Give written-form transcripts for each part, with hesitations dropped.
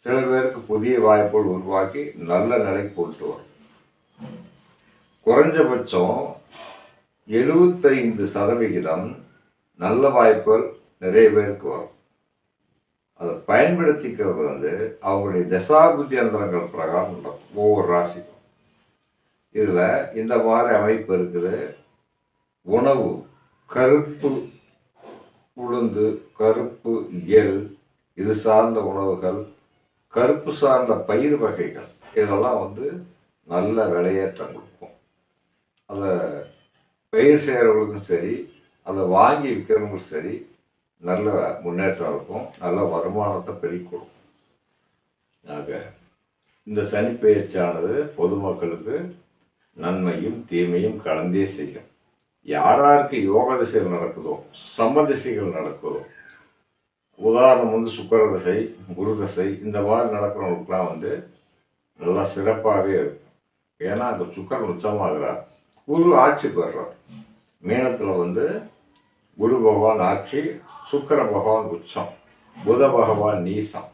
சில பேருக்கு புதிய வாய்ப்புகள் உருவாக்கி நல்ல நிலைக்கு கொண்டு வரும். குறைஞ்சபட்சம் 75% நல்ல வாய்ப்புகள் நிறைய பேருக்கு வரும். அதை பயன்படுத்திக்கிறது அவங்களுடைய தசாபுத்தி அந்தரங்கள் பிரகாரம் நடக்கும் ஒவ்வொரு ராசிக்கும். இதில் இந்த மாதிரி அமைப்பு இருக்குது. உணவு கருப்பு உளுந்து, கருப்பு எள், இது சார்ந்த உணவுகள், கருப்பு சார்ந்த பயிர் வகைகள், இதெல்லாம் நல்ல விலையேற்றம் கொடுக்கும். அதை பயிர் செய்கிறவங்களுக்கும் சரி, அதை வாங்கி விற்கிறவங்களுக்கும் சரி, நல்ல முன்னேற்றம் இருக்கும். நல்ல வருமானத்தை பெருக்கி கொடுக்கும். ஆக இந்த சனிப்பெயர்ச்சியானது பொதுமக்களுக்கு நன்மையும் தீமையும் கலந்தே செய்யும். யாராருக்கு யோக திசைகள் நடக்குதோ, சம திசைகள் நடக்குதோ, உதாரணம் சுக்கிர திசை, குரு திசை, இந்த மாதிரி நடக்கிறவங்களுக்குலாம் நல்லா சிறப்பாகவே இருக்கும். ஏன்னா அந்த சுக்கிரன் உச்சமாகிறார், குரு ஆட்சி பெறுறார். மீனத்தில் குரு பகவான் ஆட்சி, சுக்கிர பகவான் உச்சம், புத பகவான் நீசம்.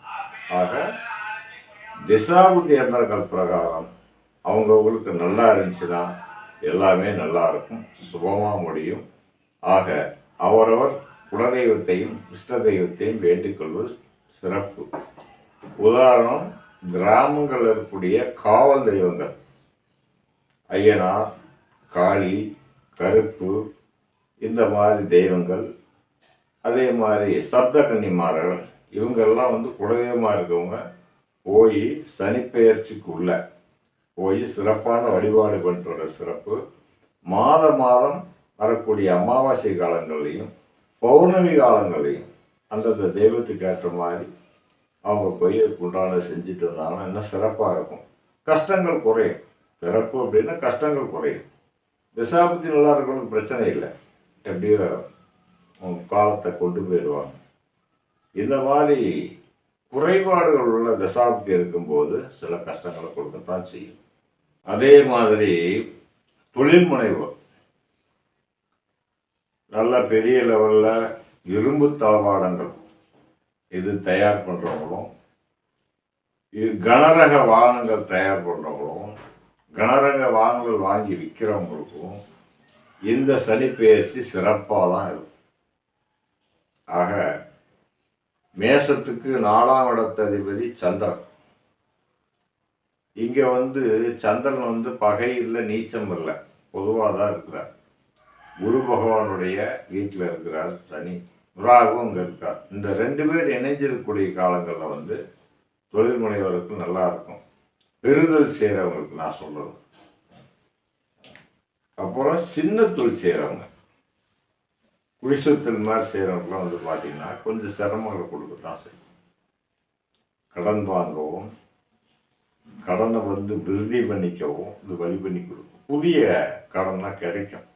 ஆக திசாபுத்தி எந்திரங்கள் பிரகாரம் அவங்களுக்கு நல்லா இருந்துச்சுன்னா எல்லாமே நல்லா இருக்கும், சுபமாக முடியும். ஆக அவரவர் குலதெய்வத்தையும் இஷ்ட தெய்வத்தையும் வேண்டிக் கொள்வது சிறப்பு. உதாரணம், கிராமங்களில் இருக்கக்கூடிய காவல் தெய்வங்கள் ஐயனார், காளி, கருப்பு, இந்த மாதிரி தெய்வங்கள், அதே மாதிரி சப்த கன்னிமார்கள், இவங்கெல்லாம் குலதெய்வமாக இருக்கவங்க போய் சனிப்பெயர்ச்சிக்குள்ள போய் சிறப்பான வழிபாடு பண்ணுற சிறப்பு. மாதம் வரக்கூடிய அமாவாசை காலங்கள்லையும் பௌர்ணமி காலங்கள்லையும் அந்தந்த தெய்வத்துக்கு ஏற்ற மாதிரி அவங்க போய் உண்டான செஞ்சுட்டு இருந்தாங்கன்னா இன்னும் சிறப்பாக இருக்கும். கஷ்டங்கள் குறையும். சிறப்பு அப்படின்னா கஷ்டங்கள் குறையும். திசாபுத்தி நல்லா இருக்கணும், பிரச்சனை இல்லை, எப்படியோ காலத்தை கொண்டு போயிடுவாங்க. இந்த மாதிரி குறைபாடுகள் உள்ள தசாபுத்தி இருக்கும்போது சில கஷ்டங்களை கொடுக்கத்தான் செய்யும். அதே மாதிரி தொழில் முனைவோர் நல்ல பெரிய லெவலில் இரும்பு தளவாடங்கள் இது தயார் பண்ணுறவங்களும், கனரக வாகனங்கள் தயார் பண்ணுறவங்களும், கனரக வாகனங்கள் வாங்கி விற்கிறவங்களுக்கும் இந்த சனிப்பெயர்ச்சி சிறப்பாக தான் இருக்கும். ஆக மேசத்துக்கு 4ஆம் இடத்த அதிபதி சந்திரன். இங்கே சந்திரன் பகை இல்லை, நீச்சம் இல்லை, பொதுவாக தான் இருக்கிறார். குரு பகவானுடைய வீட்டில் இருக்கிறார் சனி, ராகுவும் அங்கே இருக்கார். இந்த 2 பேர் இணைஞ்சிருக்கக்கூடிய காலங்களில் தொழில் முனைவருக்கு நல்லா இருக்கும். பெறுதல் செய்கிறவங்களுக்கு நான் சொல்கிறது. அப்புறம் சின்ன தொழில் செய்கிறவங்க, குடிசொத்தல் மாதிரி செய்கிறவங்களாம் பார்த்தீங்கன்னா கொஞ்சம் சிரமங்களை கொடுக்கத்தான் செய்யும். கடன் வாங்கவும், கடனை விருதி பண்ணிக்கவும் இது வழி பண்ணி கொடுக்கும். புதிய கடன்லாம் கிடைக்கும்.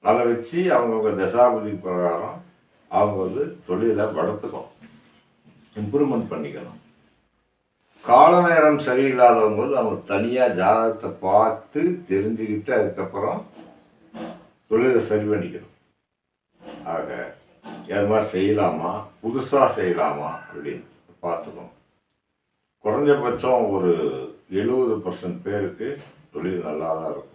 அதை வச்சு அவங்கவுங்க தசாபதி பிரகாரம் அவங்க தொழிலை வளர்த்துக்கணும், இம்ப்ரூவ்மெண்ட் பண்ணிக்கணும். கால நேரம் சரியில்லாதவங்க அவங்க தனியாக ஜாதகத்தை பார்த்து தெரிஞ்சுக்கிட்டு அதுக்கப்புறம் தொழிலை சரி பண்ணிக்கணும். ஆக அது மாதிரி செய்யலாமா, புதுசாக செய்யலாமா அப்படின்னு பார்த்துக்கணும். குறைஞ்சபட்சம் ஒரு 70% பேருக்கு தொழில் நல்லா தான் இருக்கும்.